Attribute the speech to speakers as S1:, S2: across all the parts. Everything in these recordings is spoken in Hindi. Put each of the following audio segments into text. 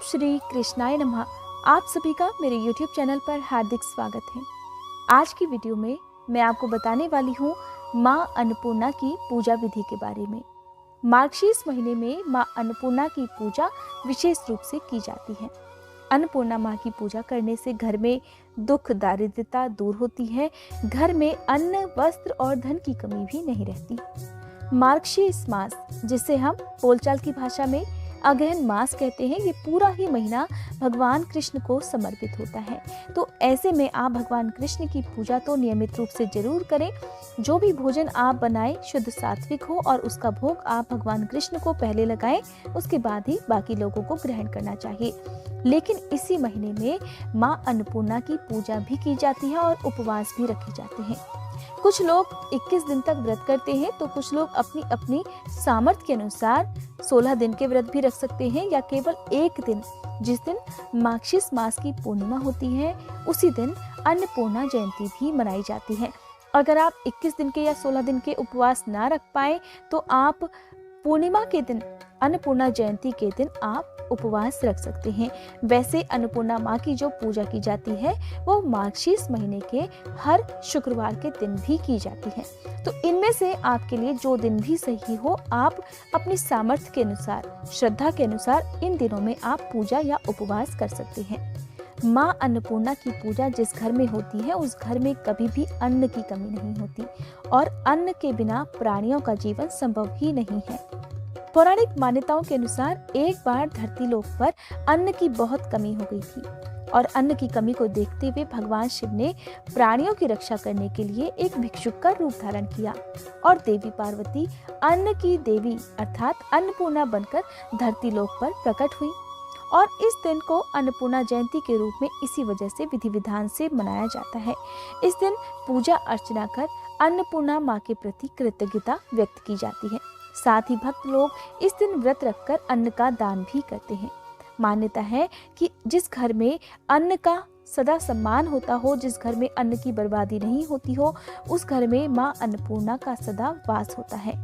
S1: श्री कृष्णाय नमः। आप सभी का मेरे YouTube चैनल पर हार्दिक स्वागत है। आज की वीडियो में मैं आपको बताने वाली हूँ माँ अन्नपूर्णा की पूजा विधि के बारे में। मार्गशीर्ष महीने में माँ अन्नपूर्णा की पूजा विशेष रूप से की जाती है। अन्नपूर्णा माँ की पूजा करने से घर में दुख दारिद्रता दूर होती है, घर में अन्न वस्त्र और धन की कमी भी नहीं रहती। मार्गशीर्ष मास, जिसे हम बोलचाल की भाषा में अगहन मास कहते हैं, ये पूरा ही महीना भगवान कृष्ण को समर्पित होता है। तो ऐसे में आप भगवान कृष्ण की पूजा तो नियमित रूप से जरूर करें। जो भी भोजन आप बनाएं शुद्ध सात्विक हो और उसका भोग आप भगवान कृष्ण को पहले लगाएं, उसके बाद ही बाकी लोगों को ग्रहण करना चाहिए। लेकिन इसी महीने में माँ अन्नपूर्णा की पूजा भी की जाती है और उपवास भी रखे जाते हैं। कुछ लोग 21 दिन तक व्रत करते हैं, तो कुछ लोग अपनी अपनी सामर्थ्य के अनुसार 16 दिन के व्रत भी रख सकते हैं, या केवल एक दिन, जिस दिन मार्गशीर्ष मास की पूर्णिमा होती है, उसी दिन अन्नपूर्णा जयंती भी मनाई जाती है। अगर आप 21 दिन के या 16 दिन के उपवास ना रख पाए, तो आप पूर्णिमा के दिन, अन्नपूर्णा जयंती के दिन आप उपवास रख सकते हैं। वैसे अन्नपूर्णा माँ की जो पूजा की जाती है वो मार्गशीर्ष महीने के हर शुक्रवार के दिन भी की जाती है। तो इनमें से आपके लिए जो दिन भी सही हो, आप अपनी सामर्थ्य के अनुसार, श्रद्धा के अनुसार इन दिनों में आप पूजा या उपवास कर सकते हैं। माँ अन्नपूर्णा की पूजा जिस घर में होती है, उस घर में कभी भी अन्न की कमी नहीं होती, और अन्न के बिना प्राणियों का जीवन संभव ही नहीं है। पौराणिक मान्यताओं के अनुसार एक बार धरती लोक पर अन्न की बहुत कमी हो गई थी, और अन्न की कमी को देखते हुए भगवान शिव ने प्राणियों की रक्षा करने के लिए एक भिक्षुक का रूप धारण किया, और देवी पार्वती अन्न की देवी अर्थात अन्नपूर्णा बनकर धरती लोक पर प्रकट हुई। और इस दिन को अन्नपूर्णा जयंती के रूप में इसी वजह से विधि विधान से मनाया जाता है। इस दिन पूजा अर्चना कर अन्नपूर्णा माँ के प्रति कृतज्ञता व्यक्त की जाती है। साथ ही भक्त लोग इस दिन व्रत रखकर अन्न का दान भी करते हैं। मान्यता है कि जिस घर में अन्न का सदा सम्मान होता हो, जिस घर में अन्न की बर्बादी नहीं होती हो, उस घर में माँ अन्नपूर्णा का सदा वास होता है।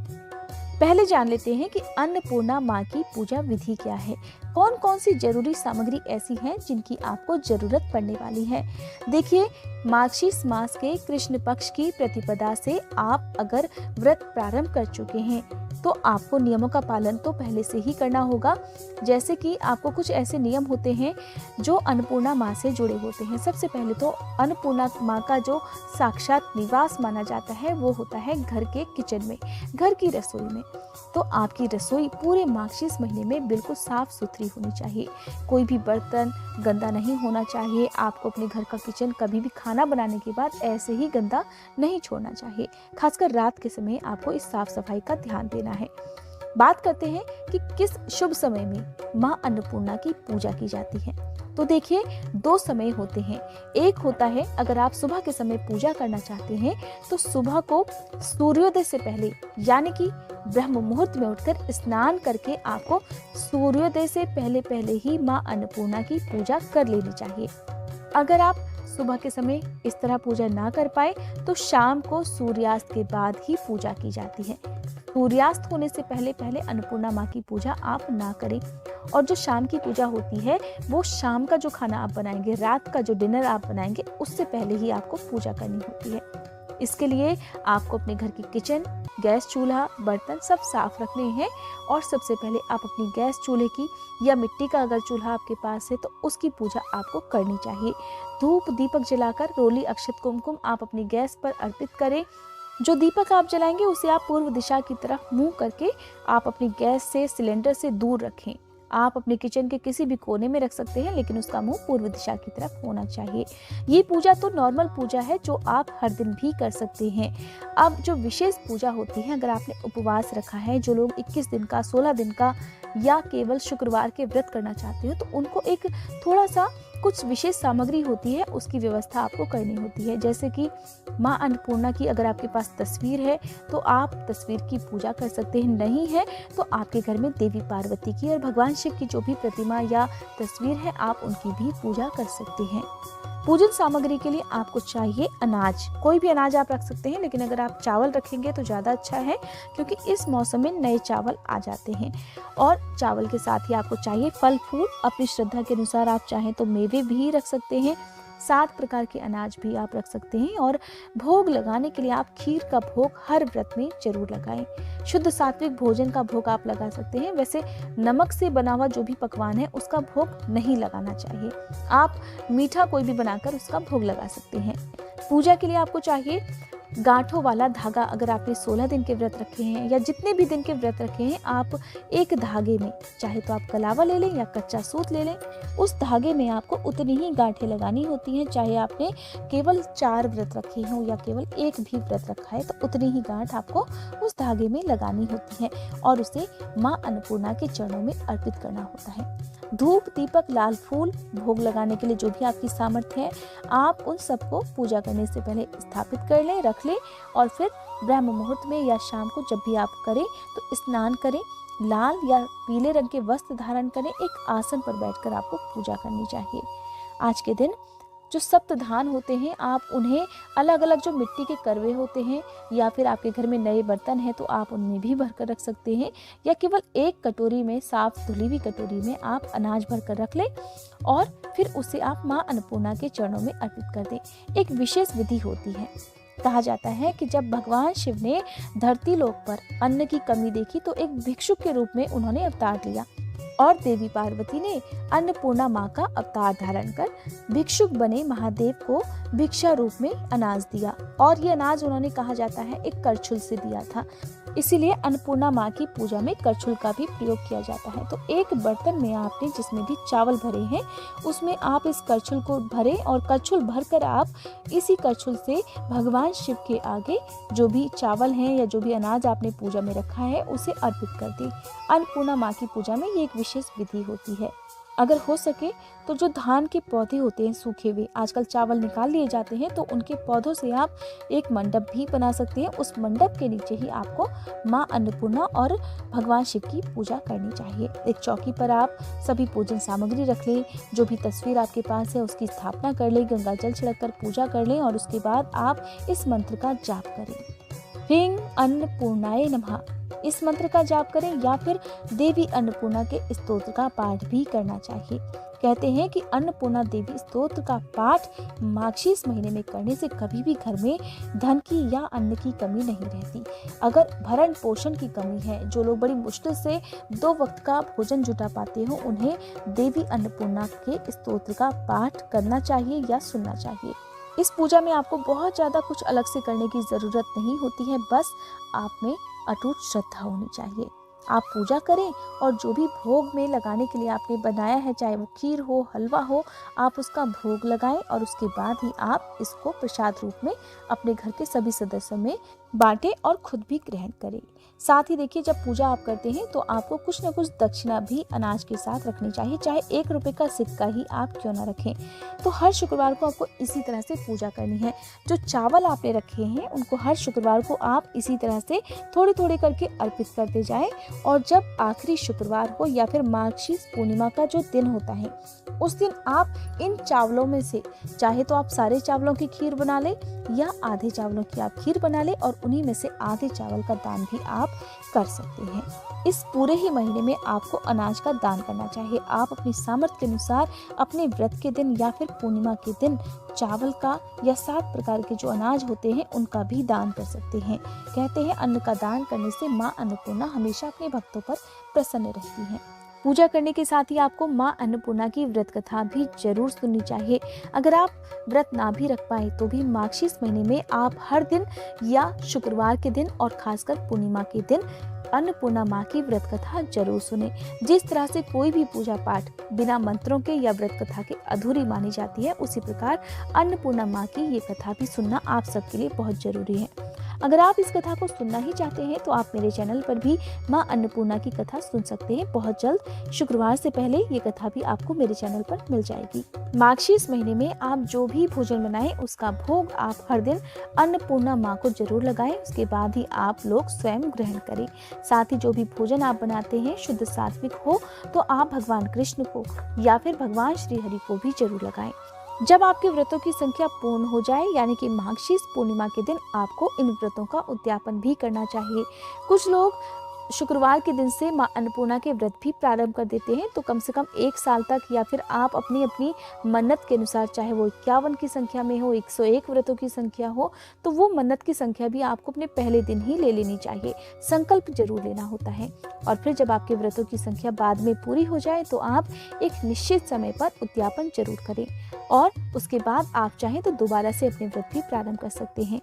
S1: पहले जान लेते हैं कि अन्नपूर्णा माँ की पूजा विधि क्या है। कौन कौन सी जरूरी सामग्री ऐसी हैं जिनकी आपको जरूरत पड़ने वाली है। देखिए, मार्गशीर्ष मास के कृष्ण पक्ष की प्रतिपदा से आप अगर व्रत प्रारंभ कर चुके हैं, तो आपको नियमों का पालन तो पहले से ही करना होगा। जैसे कि आपको कुछ ऐसे नियम होते हैं जो अन्नपूर्णा माँ से जुड़े होते हैं। सबसे पहले तो अन्नपूर्णा माँ का जो साक्षात निवास माना जाता है वो होता है घर के किचन में, घर की रसोई में। तो आपकी रसोई पूरे मार्गशीर्ष महीने में बिल्कुल साफ सुथरी होनी चाहिए। कोई भी बर्तन गंदा नहीं होना चाहिए। आपको अपने घर का किचन कभी भी खाना बनाने के बाद ऐसे ही गंदा नहीं छोड़ना चाहिए। खासकर रात के समय आपको इस साफ सफाई का ध्यान देना है। बात करते हैं कि किस शुभ समय में माँ अन्नपूर्णा की पूजा की जाती है। तो देखिए, दो समय होते हैं। एक होता है, अगर आप सुबह के समय पूजा करना चाहते हैं, तो सुबह को सूर्योदय से पहले, यानी कि ब्रह्म मुहूर्त में उठकर स्नान करके आपको सूर्योदय से पहले पहले ही माँ अन्नपूर्णा की पूजा कर लेनी चाहिए। अगर आप सुबह के समय इस तरह पूजा ना कर पाए, तो शाम को सूर्यास्त के बाद ही पूजा की जाती है। सूर्यास्त होने से पहले पहले अन्नपूर्णा माँ की पूजा आप ना करें। और जो शाम की पूजा होती है, वो शाम का जो खाना आप बनाएंगे, रात का जो डिनर आप बनाएंगे, उससे पहले ही आपको पूजा करनी होती है। इसके लिए आपको अपने घर की किचन, गैस चूल्हा, बर्तन सब साफ रखने हैं। और सबसे पहले आप अपनी गैस चूल्हे की या मिट्टी का अगर चूल्हा आपके पास है, तो उसकी पूजा आपको करनी चाहिए। धूप दीपक जलाकर रोली अक्षत कुमकुम आप अपनी गैस पर अर्पित करें। जो दीपक आप जलाएंगे उसे आप पूर्व दिशा की तरफ मुंह करके आप अपनी गैस से, सिलेंडर से दूर रखें। आप अपने किचन के किसी भी कोने में रख सकते हैं, लेकिन उसका मुंह पूर्व दिशा की तरफ होना चाहिए। ये पूजा तो नॉर्मल पूजा है जो आप हर दिन भी कर सकते हैं। अब जो विशेष पूजा होती है, अगर आपने उपवास रखा है, जो लोग 21 दिन का, 16 दिन का या केवल शुक्रवार के व्रत करना चाहते हो, तो उनको एक थोड़ा सा कुछ विशेष सामग्री होती है, उसकी व्यवस्था आपको करनी होती है। जैसे कि माँ अन्नपूर्णा की अगर आपके पास तस्वीर है, तो आप तस्वीर की पूजा कर सकते हैं। नहीं है तो आपके घर में देवी पार्वती की और भगवान शिव की जो भी प्रतिमा या तस्वीर है, आप उनकी भी पूजा कर सकते हैं। पूजन सामग्री के लिए आपको चाहिए अनाज, कोई भी अनाज आप रख सकते हैं, लेकिन अगर आप चावल रखेंगे तो ज़्यादा अच्छा है, क्योंकि इस मौसम में नए चावल आ जाते हैं। और चावल के साथ ही आपको चाहिए फल फूल, अपनी श्रद्धा के अनुसार आप चाहें तो मेवे भी रख सकते हैं, 7 प्रकार के अनाज भी आप रख सकते हैं। और भोग लगाने के लिए आप खीर का भोग हर व्रत में जरूर लगाएं। शुद्ध सात्विक भोजन का भोग आप लगा सकते हैं। वैसे नमक से बना हुआ जो भी पकवान है उसका भोग नहीं लगाना चाहिए। आप मीठा कोई भी बनाकर उसका भोग लगा सकते हैं। पूजा के लिए आपको चाहिए गांठों वाला धागा। अगर आपने 16 दिन के व्रत रखे हैं या जितने भी दिन के व्रत रखे हैं, आप एक धागे में, चाहे तो आप कलावा ले लें या कच्चा सूत ले लें, उस धागे में आपको उतनी ही गांठें लगानी होती हैं। चाहे आपने केवल 4 व्रत रखे हों या केवल एक भी व्रत रखा है, तो उतनी ही गांठ आपको उस धागे में लगानी होती है और उसे माँ अन्नपूर्णा के चरणों में अर्पित करना होता है। धूप, दीपक, लाल फूल भोग लगाने के लिए जो भी आपकी सामर्थ्य है, आप उन सबको पूजा करने से पहले स्थापित कर लें, रख लें और फिर ब्रह्म मुहूर्त में या शाम को जब भी आप करें तो स्नान करें, लाल या पीले रंग के वस्त्र धारण करें, एक आसन पर बैठकर आपको पूजा करनी चाहिए। आज के दिन जो सप्तधान होते हैं, आप उन्हें अलग अलग, जो मिट्टी के करवे होते हैं या फिर आपके घर में नए बर्तन हैं तो आप उनमें भी भर कर रख सकते हैं, या केवल एक कटोरी में, साफ धुली हुई कटोरी में आप अनाज भर कर रख लें और फिर उसे आप माँ अन्नपूर्णा के चरणों में अर्पित कर दें। एक विशेष विधि होती है। कहा जाता है कि जब भगवान शिव ने धरती लोक पर अन्न की कमी देखी तो एक भिक्षुक के रूप में उन्होंने अवतार लिया और देवी पार्वती ने अन्नपूर्णा माँ का अवतार धारण कर भिक्षुक बने महादेव को भिक्षा रूप में अनाज दिया। और ये अनाज उन्होंने, कहा जाता है, एक करछुल से दिया था। इसीलिए अन्नपूर्णा माँ की पूजा में करछुल का भी प्रयोग किया जाता है। तो एक बर्तन में आपने जिसमें भी चावल भरे हैं, उसमें आप इस करछुल को भरें और करछुल भरकर आप इसी करछुल से भगवान शिव के आगे जो भी चावल हैं या जो भी अनाज आपने पूजा में रखा है उसे अर्पित कर दें। अन्नपूर्णा माँ की पूजा में ये एक विशेष विधि होती है। अगर हो सके तो जो धान के पौधे होते हैं सूखे हुए, आजकल चावल निकाल लिए जाते हैं, तो उनके पौधों से आप एक मंडप भी बना सकते हैं। उस मंडप के नीचे ही आपको माँ अन्नपूर्णा और भगवान शिव की पूजा करनी चाहिए। एक चौकी पर आप सभी पूजन सामग्री रख लें, जो भी तस्वीर आपके पास है उसकी स्थापना कर लें, गंगा जल छिड़क कर पूजा कर लें और उसके बाद आप इस मंत्र का जाप करें, ह्रीं अन्नपूर्णाय नमः। इस मंत्र का जाप करें या फिर देवी अन्नपूर्णा के स्तोत्र का पाठ भी करना चाहिए। कहते हैं कि अन्नपूर्णा देवी स्तोत्र का पाठ माघशीस महीने में करने से कभी भी घर में धन की या अन्न की कमी नहीं रहती। अगर भरण पोषण की कमी है, जो लोग बड़ी मुश्किल से 2 वक्त का भोजन जुटा पाते हो, उन्हें देवी अन्नपूर्णा के स्तोत्र का पाठ करना चाहिए या सुनना चाहिए। इस पूजा में आपको बहुत ज़्यादा कुछ अलग से करने की ज़रूरत नहीं होती है, बस आप में अटूट श्रद्धा होनी चाहिए। आप पूजा करें और जो भी भोग में लगाने के लिए आपने बनाया है, चाहे वो खीर हो, हलवा हो, आप उसका भोग लगाएं और उसके बाद ही आप इसको प्रसाद रूप में अपने घर के सभी सदस्यों में बांटें और खुद भी ग्रहण करें। साथ ही देखिए, जब पूजा आप करते हैं तो आपको कुछ न कुछ दक्षिणा भी अनाज के साथ रखनी चाहिए, चाहे 1 रुपए का सिक्का ही आप क्यों ना रखें। तो हर शुक्रवार को आपको इसी तरह से पूजा करनी है। जो चावल आपने रखे हैं उनको हर शुक्रवार को आप इसी तरह से थोड़े थोड़े करके अर्पित करते जाएं और जब आखिरी शुक्रवार हो या फिर माघशीस पूर्णिमा का जो दिन होता है, उस दिन आप इन चावलों में से, चाहे तो आप सारे चावलों की खीर बना लें या आधे चावलों की आप खीर बना लें और उन्हीं में से आधे चावल का दान भी आप कर सकते हैं। इस पूरे ही महीने में आपको अनाज का दान करना चाहिए। आप अपनी सामर्थ्य के अनुसार अपने व्रत के दिन या फिर पूर्णिमा के दिन चावल का या 7 प्रकार के जो अनाज होते हैं उनका भी दान कर सकते हैं। कहते हैं अन्न का दान करने से माँ अन्नपूर्णा हमेशा अपने भक्तों पर प्रसन्न रहती हैं। पूजा करने के साथ ही आपको माँ अन्नपूर्णा की व्रत कथा भी जरूर सुननी चाहिए। अगर आप व्रत ना भी रख पाए तो भी माघशीस महीने में आप हर दिन या शुक्रवार के दिन और खासकर पूर्णिमा के दिन अन्नपूर्णा माँ की व्रत कथा जरूर सुने। जिस तरह से कोई भी पूजा पाठ बिना मंत्रों के या व्रत कथा के अधूरी मानी जाती है, उसी प्रकार अन्नपूर्णा माँ की ये कथा भी सुनना आप सबके लिए बहुत जरूरी है। अगर आप इस कथा को सुनना ही चाहते हैं तो आप मेरे चैनल पर भी माँ अन्नपूर्णा की कथा सुन सकते हैं। बहुत जल्द शुक्रवार से पहले ये कथा भी आपको मेरे चैनल पर मिल जाएगी। माघशीस महीने में आप जो भी भोजन बनाएं उसका भोग आप हर दिन अन्नपूर्णा माँ को जरूर लगाएं, उसके बाद ही आप लोग स्वयं ग्रहण करें। साथ ही जो भी भोजन आप बनाते हैं शुद्ध सात्विक हो तो आप भगवान कृष्ण को या फिर भगवान श्री हरि को भी जरूर लगाएं। जब आपके व्रतों की संख्या पूर्ण हो जाए यानी कि माघशीर पूर्णिमा के दिन आपको इन व्रतों का उद्यापन भी करना चाहिए। कुछ लोग शुक्रवार के दिन से माँ अन्नपूर्णा के व्रत भी प्रारंभ कर देते हैं, तो कम से कम 1 साल तक या फिर आप अपनी अपनी मन्नत के अनुसार, चाहे वो 51 की संख्या में हो, 101 व्रतों की संख्या हो, तो वो मन्नत की संख्या भी आपको अपने पहले दिन ही ले लेनी चाहिए। संकल्प जरूर लेना होता है और फिर जब आपके व्रतों की संख्या बाद में पूरी हो जाए तो आप एक निश्चित समय पर उद्यापन जरूर करें और उसके बाद आप चाहें तो दोबारा से अपने व्रत भी प्रारंभ कर सकते हैं।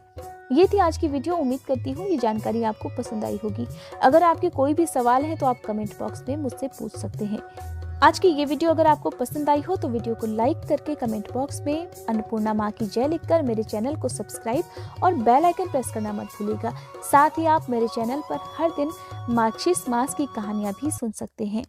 S1: ये थी आज की वीडियो। उम्मीद करती हूँ ये जानकारी आपको पसंद आई होगी। अगर आपके कोई भी सवाल है तो आप कमेंट बॉक्स में मुझसे पूछ सकते हैं। आज की ये वीडियो अगर आपको पसंद आई हो तो वीडियो को लाइक करके कमेंट बॉक्स में अन्नपूर्णा माँ की जय लिखकर मेरे चैनल को सब्सक्राइब और बेल आइकन प्रेस करना मत भूलिएगा। साथ ही आप मेरे चैनल पर हर दिन मार्गशीर्ष मास की कहानियाँ भी सुन सकते हैं।